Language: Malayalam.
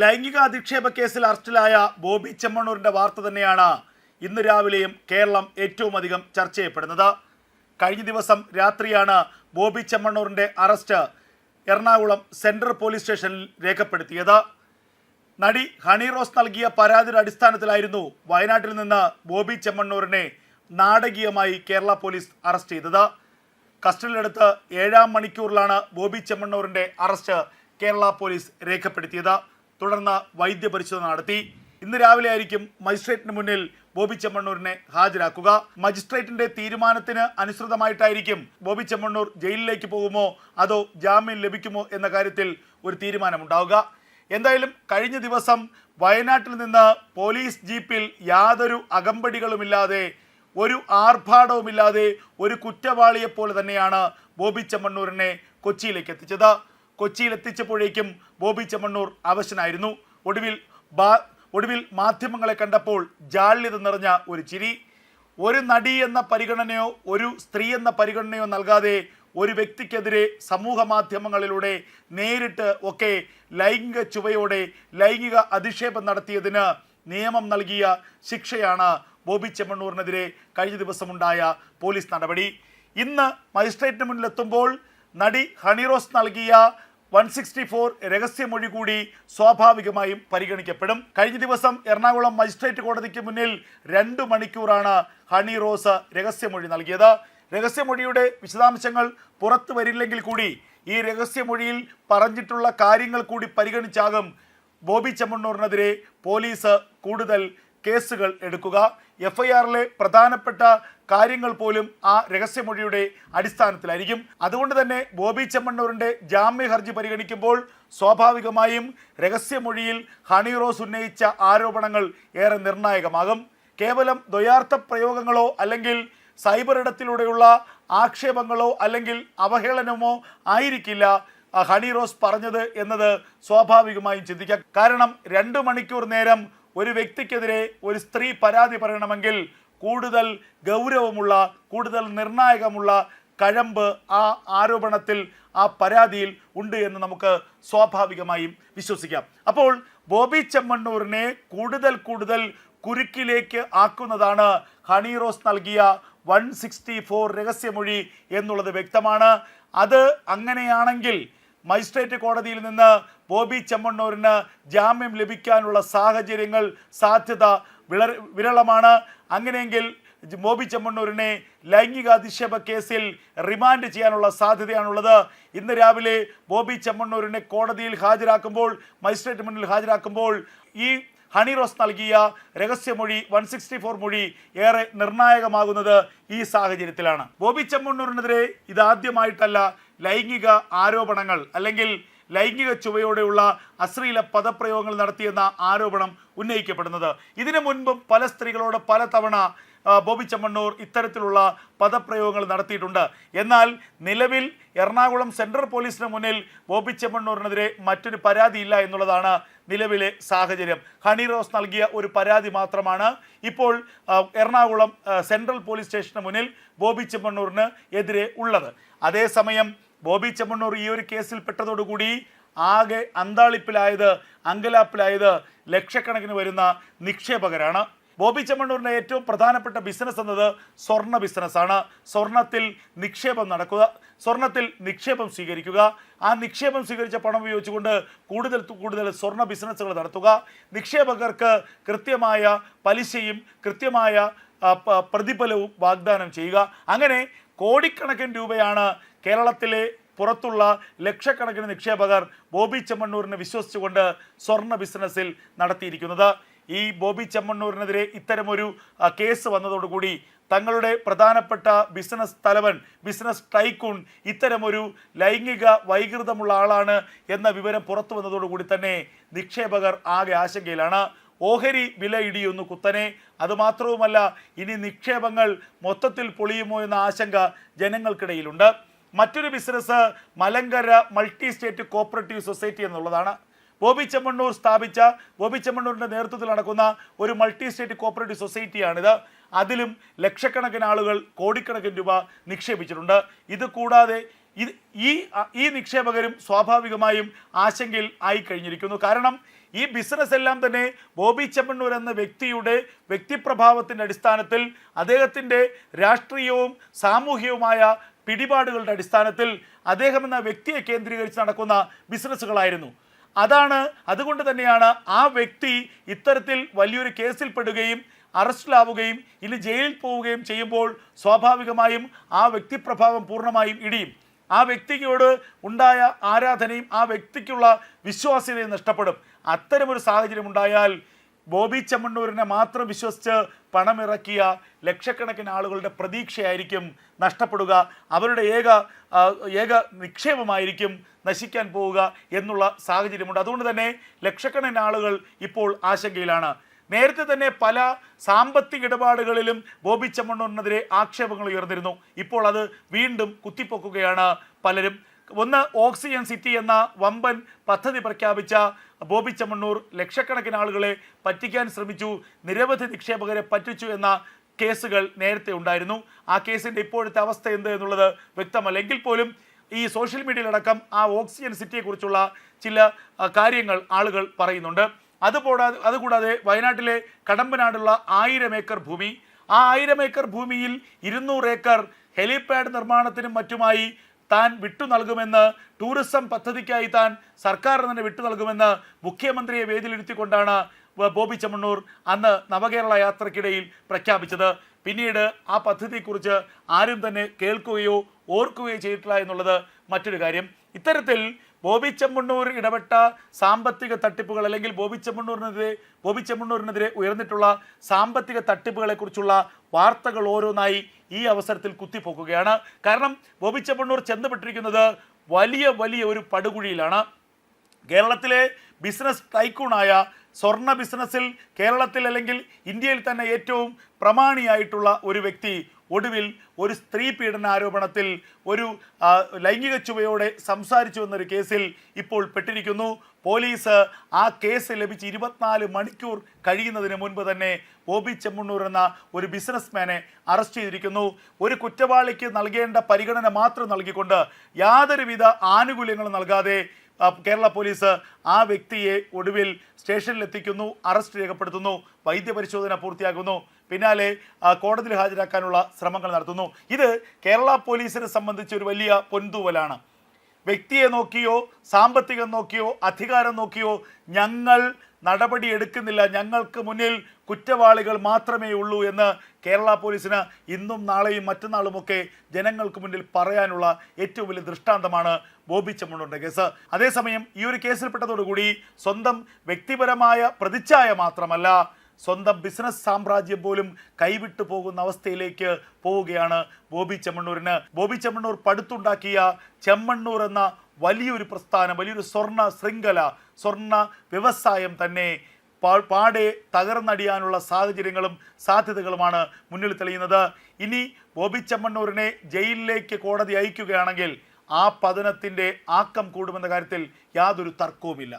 ലൈംഗിക അധിക്ഷേപ കേസിൽ അറസ്റ്റിലായ ബോബി ചെമ്മണ്ണൂരിന്റെ വാർത്ത തന്നെയാണ് ഇന്ന് രാവിലെയും കേരളം ഏറ്റവും അധികം ചർച്ച ചെയ്യപ്പെടുന്നത്. കഴിഞ്ഞ ദിവസം രാത്രിയാണ് ബോബി ചെമ്മണ്ണൂരിന്റെ അറസ്റ്റ് എറണാകുളം സെൻട്രൽ പോലീസ് സ്റ്റേഷനിൽ രേഖപ്പെടുത്തിയത്. നടി ഹണി റോസ് നൽകിയ പരാതിയുടെ അടിസ്ഥാനത്തിലായിരുന്നു വയനാട്ടിൽ നിന്ന് ബോബി ചെമ്മണ്ണൂരിനെ നാടകീയമായി കേരള പോലീസ് അറസ്റ്റ് ചെയ്തത്. കസ്റ്റഡിയിലെടുത്ത് 7-ാം മണിക്കൂറിലാണ് ബോബി ചെമ്മണ്ണൂരിന്റെ അറസ്റ്റ് കേരള പോലീസ് രേഖപ്പെടുത്തിയത്. തുടർന്ന് വൈദ്യപരിശോധന നടത്തി. ഇന്ന് രാവിലെ ആയിരിക്കും മജിസ്ട്രേറ്റിന് മുന്നിൽ ബോബി ചെമ്മണ്ണൂരിനെ ഹാജരാക്കുക. മജിസ്ട്രേറ്റിന്റെ തീരുമാനത്തിന് അനുസൃതമായിട്ടായിരിക്കും ബോബി ചെമ്മണ്ണൂർ ജയിലിലേക്ക് പോകുമോ അതോ ജാമ്യം ലഭിക്കുമോ എന്ന കാര്യത്തിൽ ഒരു തീരുമാനമുണ്ടാവുക. എന്തായാലും കഴിഞ്ഞ ദിവസം വയനാട്ടിൽ നിന്ന് പോലീസ് ജീപ്പിൽ യാതൊരു അകമ്പടികളുമില്ലാതെ, ഒരു ആർഭാടവുമില്ലാതെ, ഒരു കുറ്റവാളിയെപ്പോലെ തന്നെയാണ് ബോബി ചെമ്മണ്ണൂരിനെ കൊച്ചിയിലേക്ക് എത്തിച്ചത്. കൊച്ചിയിൽ എത്തിച്ചപ്പോഴേക്കും ബോബി ചെമ്മണ്ണൂർ അവശനായിരുന്നു. ഒടുവിൽ മാധ്യമങ്ങളെ കണ്ടപ്പോൾ ജാള്യത നിറഞ്ഞ ഒരു ചിരി. ഒരു നടി എന്ന പരിഗണനയോ ഒരു സ്ത്രീ എന്ന പരിഗണനയോ നൽകാതെ ഒരു വ്യക്തിക്കെതിരെ സമൂഹ മാധ്യമങ്ങളിലൂടെ നേരിട്ട് ഒക്കെ ലൈംഗിക ചുവയോടെ ലൈംഗിക അധിക്ഷേപം നടത്തിയതിന് നിയമം നൽകിയ ശിക്ഷയാണ് ബോബി ചെമ്മണ്ണൂരിനെതിരെ കഴിഞ്ഞ ദിവസമുണ്ടായ പോലീസ് നടപടി. ഇന്ന് മജിസ്ട്രേറ്റിന് മുന്നിലെത്തുമ്പോൾ നടി ഹണി റോസ് നൽകിയ 164 രഹസ്യമൊഴി കൂടി സ്വാഭാവികമായും പരിഗണിക്കപ്പെടും. കഴിഞ്ഞ ദിവസം എറണാകുളം മജിസ്ട്രേറ്റ് കോടതിക്ക് മുന്നിൽ 2 മണിക്കൂറാണ് ഹണി റോസ് രഹസ്യമൊഴി നൽകിയത്. രഹസ്യമൊഴിയുടെ വിശദാംശങ്ങൾ പുറത്തു വരില്ലെങ്കിൽ കൂടി ഈ രഹസ്യമൊഴിയിൽ പറഞ്ഞിട്ടുള്ള കാര്യങ്ങൾ കൂടി പരിഗണിച്ചാകും ബോബി ചെമ്മണ്ണൂരിനെതിരെ പോലീസ് കൂടുതൽ കേസുകൾ എടുക്കുക. FIRലെ പ്രധാനപ്പെട്ട കാര്യങ്ങൾ പോലും ആ രഹസ്യമൊഴിയുടെ അടിസ്ഥാനത്തിലായിരിക്കും. അതുകൊണ്ട് തന്നെ ബോബി ചെമ്മണ്ണൂരിൻ്റെ ജാമ്യ ഹർജി പരിഗണിക്കുമ്പോൾ സ്വാഭാവികമായും രഹസ്യമൊഴിയിൽ ഹണി റോസ് ഉന്നയിച്ച ആരോപണങ്ങൾ ഏറെ നിർണായകമാകും. കേവലം ദ്വയാർത്ഥ പ്രയോഗങ്ങളോ അല്ലെങ്കിൽ സൈബർ ഇടത്തിലൂടെയുള്ള ആക്ഷേപങ്ങളോ അല്ലെങ്കിൽ അവഹേളനമോ ആയിരിക്കില്ല ഹണി റോസ് പറഞ്ഞത് എന്നത് സ്വാഭാവികമായും ചിന്തിക്കാം. കാരണം 2 മണിക്കൂർ നേരം ഒരു വ്യക്തിക്കെതിരെ ഒരു സ്ത്രീ പരാതി പറയണമെങ്കിൽ കൂടുതൽ ഗൗരവമുള്ള, കൂടുതൽ നിർണായകമുള്ള കഴമ്പ് ആ ആരോപണത്തിൽ, ആ പരാതിയിൽ ഉണ്ട് എന്ന് നമുക്ക് സ്വാഭാവികമായും വിശ്വസിക്കാം. അപ്പോൾ ബോബി ചെമ്മണ്ണൂരിനെ കൂടുതൽ കുരുക്കിലേക്ക് ആക്കുന്നതാണ് ഹണി റോസ് നൽകിയ 164 രഹസ്യമൊഴി എന്നുള്ളത് വ്യക്തമാണ്. അത് അങ്ങനെയാണെങ്കിൽ മജിസ്ട്രേറ്റ് കോടതിയിൽ നിന്ന് ബോബി ചെമ്മണ്ണൂരിന് ജാമ്യം ലഭിക്കാനുള്ള സാഹചര്യങ്ങൾ, സാധ്യത വിരളമാണ്. അങ്ങനെയെങ്കിൽ ബോബി ചെമ്മണ്ണൂരിനെ ലൈംഗിക അധിക്ഷേപ കേസിൽ റിമാൻഡ് ചെയ്യാനുള്ള സാധ്യതയാണുള്ളത്. ഇന്ന് രാവിലെ ബോബി ചെമ്മണ്ണൂരിനെ കോടതിയിൽ ഹാജരാക്കുമ്പോൾ, മജിസ്ട്രേറ്റ് മുന്നിൽ ഹാജരാക്കുമ്പോൾ ഈ ഹണി റോസ് നൽകിയ രഹസ്യമൊഴി 164 മൊഴി ഏറെ നിർണായകമാകുന്നത് ഈ സാഹചര്യത്തിലാണ്. ബോബി ചെമ്മണ്ണൂരിനെതിരെ ഇതാദ്യമായിട്ടല്ല ലൈംഗിക ആരോപണങ്ങൾ അല്ലെങ്കിൽ ലൈംഗിക ചുവയോടെയുള്ള അശ്ലീല പദപ്രയോഗങ്ങൾ നടത്തിയെന്ന ആരോപണം ഉന്നയിക്കപ്പെടുന്നത്. ഇതിനു മുൻപും പല സ്ത്രീകളോട് പലതവണ ബോബി ചെമ്മണ്ണൂർ ഇത്തരത്തിലുള്ള പദപ്രയോഗങ്ങൾ നടത്തിയിട്ടുണ്ട്. എന്നാൽ നിലവിൽ എറണാകുളം സെൻട്രൽ പോലീസിന് മുന്നിൽ ബോബി ചെമ്മണ്ണൂരിനെതിരെ മറ്റൊരു പരാതിയില്ല എന്നുള്ളതാണ് നിലവിലെ സാഹചര്യം. ഹണി റോസ് നൽകിയ ഒരു പരാതി മാത്രമാണ് ഇപ്പോൾ എറണാകുളം സെൻട്രൽ പോലീസ് സ്റ്റേഷന് മുന്നിൽ ബോബി ചെമ്മണ്ണൂരിന് എതിരെ ഉള്ളത്. അതേസമയം ബോബി ചെമ്മണ്ണൂർ ഈ ഒരു കേസിൽ പെട്ടതോടുകൂടി ആകെ അങ്കലാപ്പിലായത് ലക്ഷക്കണക്കിന് വരുന്ന നിക്ഷേപകരാണ്. ബോബി ചെമ്മണ്ണൂരിൻ്റെ ഏറ്റവും പ്രധാനപ്പെട്ട ബിസിനസ് എന്നത് സ്വർണ്ണ ബിസിനസ്സാണ്. സ്വർണത്തിൽ നിക്ഷേപം സ്വീകരിക്കുക, ആ നിക്ഷേപം സ്വീകരിച്ച പണം ഉപയോഗിച്ചുകൊണ്ട് കൂടുതൽ സ്വർണ്ണ ബിസിനസ്സുകൾ നടത്തുക, നിക്ഷേപകർക്ക് കൃത്യമായ പലിശയും കൃത്യമായ പ്രതിഫലവും വാഗ്ദാനം ചെയ്യുക. അങ്ങനെ കോടിക്കണക്കിന് രൂപയാണ് കേരളത്തിലെ പുറത്തുള്ള ലക്ഷക്കണക്കിന് നിക്ഷേപകർ ബോബി ചെമ്മണ്ണൂരിനെ വിശ്വസിച്ചുകൊണ്ട് സ്വർണ്ണ ബിസിനസ്സിൽ നടത്തിയിരിക്കുന്നത്. ഈ ബോബി ചെമ്മണ്ണൂരിനെതിരെ ഇത്തരമൊരു കേസ് വന്നതോടുകൂടി തങ്ങളുടെ പ്രധാനപ്പെട്ട ബിസിനസ് തലവൻ, ബിസിനസ് ടൈക്കൂൺ ഇത്തരമൊരു ലൈംഗിക വൈകൃതമുള്ള ആളാണ് എന്ന വിവരം പുറത്തു വന്നതോടുകൂടി തന്നെ നിക്ഷേപകർ ആകെ ആശങ്കയിലാണ്. ഓഹരി വില ഇടിയുന്നു കുത്തനെ. അതുമാത്രവുമല്ല, ഇനി നിക്ഷേപങ്ങൾ മൊത്തത്തിൽ പൊളിയുമോ എന്ന ആശങ്ക ജനങ്ങൾക്കിടയിലുണ്ട്. മറ്റൊരു business Malankara multi state cooperative society എന്നുള്ളതാണ്. ബോബി ചെമ്മണ്ണൂർ സ്ഥാപിച്ച, ബോബി ചെമ്മണ്ണൂരിൻ്റെ നേതൃത്വത്തിൽ നടക്കുന്ന ഒരു മൾട്ടി സ്റ്റേറ്റ് കോപ്പറേറ്റീവ് സൊസൈറ്റിയാണിത്. അതിലും ലക്ഷക്കണക്കിന് ആളുകൾ കോടിക്കണക്കിന് രൂപ നിക്ഷേപിച്ചിട്ടുണ്ട്. ഇത് കൂടാതെ ഈ നിക്ഷേപകരും സ്വാഭാവികമായും ആശങ്കയിൽ ആയിക്കഴിഞ്ഞിരിക്കുന്നു. കാരണം ഈ ബിസിനസ് എല്ലാം തന്നെ ബോബി ചെമ്മണ്ണൂർ എന്ന വ്യക്തിയുടെ വ്യക്തിപ്രഭാവത്തിൻ്റെ അടിസ്ഥാനത്തിൽ അദ്ദേഹത്തിൻ്റെ രാഷ്ട്രീയവും സാമൂഹികവുമായ പിടിപാടുകളുടെ അടിസ്ഥാനത്തിൽ അദ്ദേഹം എന്ന വ്യക്തിയെ കേന്ദ്രീകരിച്ച് നടക്കുന്ന ബിസിനസ്സുകളായിരുന്നു. അതുകൊണ്ട് തന്നെയാണ് ആ വ്യക്തി ഇത്തരത്തിൽ വലിയൊരു കേസിൽപ്പെടുകയും അറസ്റ്റിലാവുകയും ഇനി ജയിലിൽ പോവുകയും ചെയ്യുമ്പോൾ സ്വാഭാവികമായും ആ വ്യക്തിപ്രഭാവം പൂർണ്ണമായും ഇടിയും. ആ വ്യക്തിയോട് ഉണ്ടായ ആരാധനയും ആ വ്യക്തിക്കുള്ള വിശ്വാസ്യതയും നഷ്ടപ്പെടും. അത്തരമൊരു സാഹചര്യം ഉണ്ടായാൽ ബോബി ചെമ്മണ്ണൂരിനെ മാത്രം വിശ്വസിച്ച് പണമിറക്കിയ ലക്ഷക്കണക്കിന് ആളുകളുടെ പ്രതീക്ഷയായിരിക്കും നഷ്ടപ്പെടുക. അവരുടെ ഏക നിക്ഷേപമായിരിക്കും നശിക്കാൻ പോവുക എന്നുള്ള സാഹചര്യമുണ്ട്. അതുകൊണ്ട് തന്നെ ലക്ഷക്കണക്കിന് ആളുകൾ ഇപ്പോൾ ആശങ്കയിലാണ്. നേരത്തെ തന്നെ പല സാമ്പത്തിക ഇടപാടുകളിലും ബോബി ചെമ്മണ്ണൂരിനെതിരെ ആക്ഷേപങ്ങൾ ഉയർന്നിരുന്നു. ഇപ്പോൾ അത് വീണ്ടും കുത്തിപ്പൊക്കുകയാണ് പലരും. ഒന്ന്, ഓക്സിജൻ സിറ്റി എന്ന വമ്പൻ പദ്ധതി പ്രഖ്യാപിച്ച ബോബി ചെമ്മണ്ണൂർ ലക്ഷക്കണക്കിന് ആളുകളെ പറ്റിക്കാൻ ശ്രമിച്ചു, നിരവധി നിക്ഷേപകരെ പറ്റിച്ചു എന്ന കേസുകൾ നേരത്തെ ഉണ്ടായിരുന്നു. ആ കേസിൻ്റെ ഇപ്പോഴത്തെ അവസ്ഥ എന്ത് എന്നുള്ളത് വ്യക്തമല്ല. എങ്കിൽ പോലും ഈ സോഷ്യൽ മീഡിയയിലടക്കം ആ ഓക്സിജൻ സിറ്റിയെക്കുറിച്ചുള്ള ചില കാര്യങ്ങൾ ആളുകൾ പറയുന്നുണ്ട്. അതുകൂടാതെ വയനാട്ടിലെ കടമ്പനാടുള്ള 1000 ഏക്കർ ഭൂമി, ആ 1000 ഏക്കർ ഭൂമിയിൽ 200 ഏക്കർ ഹെലിപാഡ് നിർമ്മാണത്തിനും മറ്റുമായി താൻ വിട്ടു നൽകുമെന്ന്, ടൂറിസം പദ്ധതിക്കായി താൻ സർക്കാർ തന്നെ വിട്ടു നൽകുമെന്ന് മുഖ്യമന്ത്രിയെ വേദിയിലിരുത്തിക്കൊണ്ടാണ് ബോബി ചെമ്മണ്ണൂർ അന്ന് നവകേരള യാത്രക്കിടയിൽ പ്രഖ്യാപിച്ചത്. പിന്നീട് ആ പദ്ധതിയെക്കുറിച്ച് ആരും തന്നെ കേൾക്കുകയോ ഓർക്കുകയോ ചെയ്തിട്ടില്ല എന്നുള്ളത് മറ്റൊരു കാര്യം. ഇത്തരത്തിൽ ബോബി ചെമ്മണ്ണൂർ ഇടപെട്ട സാമ്പത്തിക തട്ടിപ്പുകൾ അല്ലെങ്കിൽ ബോബി ചെമ്മണ്ണൂരിനെതിരെ ഉയർന്നിട്ടുള്ള സാമ്പത്തിക തട്ടിപ്പുകളെക്കുറിച്ചുള്ള വാർത്തകൾ ഓരോന്നായി ഈ അവസരത്തിൽ കുത്തിപ്പോക്കുകയാണ്. കാരണം ബോബി ചെമ്മണ്ണൂർ ചെന്നുപെട്ടിരിക്കുന്നത് വലിയ ഒരു പടുകുഴിയിലാണ്. കേരളത്തിലെ ബിസിനസ് ടൈക്കൂണായ, സ്വർണ്ണ ബിസിനസ്സിൽ കേരളത്തിൽ അല്ലെങ്കിൽ ഇന്ത്യയിൽ തന്നെ ഏറ്റവും പ്രമാണിയായിട്ടുള്ള ഒരു വ്യക്തി ഒടുവിൽ ഒരു സ്ത്രീ പീഡന ആരോപണത്തിൽ ഒരു ലൈംഗിക ചുവയോടെ സംസാരിച്ചു എന്നൊരു കേസിൽ ഇപ്പോൾ പെട്ടിരിക്കുന്നു. പോലീസ് ആ കേസ് ലഭിച്ച് 24 മണിക്കൂർ കഴിയുന്നതിന് മുൻപ് തന്നെ ബോബി ചെമ്മണ്ണൂർ എന്ന ഒരു ബിസിനസ്മാനെ അറസ്റ്റ് ചെയ്തിരിക്കുന്നു. ഒരു കുറ്റവാളിക്ക് നൽകേണ്ട പരിഗണന മാത്രം നൽകിക്കൊണ്ട് യാതൊരുവിധ ആനുകൂല്യങ്ങളും നൽകാതെ കേരള പോലീസ് ആ വ്യക്തിയെ ഒടുവിൽ സ്റ്റേഷനിലെത്തിക്കുന്നു, അറസ്റ്റ് രേഖപ്പെടുത്തുന്നു, വൈദ്യപരിശോധന പൂർത്തിയാക്കുന്നു, പിന്നാലെ കോടതിയിൽ ഹാജരാക്കാനുള്ള ശ്രമങ്ങൾ നടത്തുന്നു. ഇത് കേരള പോലീസിനെ സംബന്ധിച്ച് ഒരു വലിയ പൊൻതൂവലാണ്. വ്യക്തിയെ നോക്കിയോ സാമ്പത്തികം നോക്കിയോ അധികാരം നോക്കിയോ ഞങ്ങൾ നടപടി എടുക്കുന്നില്ല, ഞങ്ങൾക്ക് മുന്നിൽ കുറ്റവാളികൾ മാത്രമേ ഉള്ളൂ എന്ന് കേരള പോലീസിന് ഇന്നും നാളെയും മറ്റന്നാളുമൊക്കെ ജനങ്ങൾക്ക് മുന്നിൽ പറയാനുള്ള ഏറ്റവും വലിയ ദൃഷ്ടാന്തമാണ് ബോബി ചെമ്മണ്ണൂരിൻ്റെ കേസ്. അതേസമയം ഈ ഒരു കേസിൽപ്പെട്ടതോടുകൂടി സ്വന്തം വ്യക്തിപരമായ പ്രതിച്ഛായ മാത്രമല്ല, സ്വന്തം ബിസിനസ് സാമ്രാജ്യം പോലും കൈവിട്ടു പോകുന്ന അവസ്ഥയിലേക്ക് പോവുകയാണ് ബോബി ചെമ്മണ്ണൂരിന്. ബോബി ചെമ്മണ്ണൂർ പടുത്തുണ്ടാക്കിയ ചെമ്മണ്ണൂർ എന്ന വലിയൊരു പ്രസ്ഥാനം, വലിയൊരു സ്വർണ്ണ ശൃംഖല, സ്വർണ്ണ വ്യവസായം തന്നെ പാടെ തകർന്നടിയാനുള്ള സാഹചര്യങ്ങളും സാധ്യതകളുമാണ് മുന്നിൽ തെളിയുന്നത്. ഇനി ബോബി ചെമ്മണ്ണൂരിനെ ജയിലിലേക്ക് കോടതി അയക്കുകയാണെങ്കിൽ ആ പതനത്തിൻ്റെ ആക്കം കൂടുമെന്ന കാര്യത്തിൽ യാതൊരു തർക്കവുമില്ല.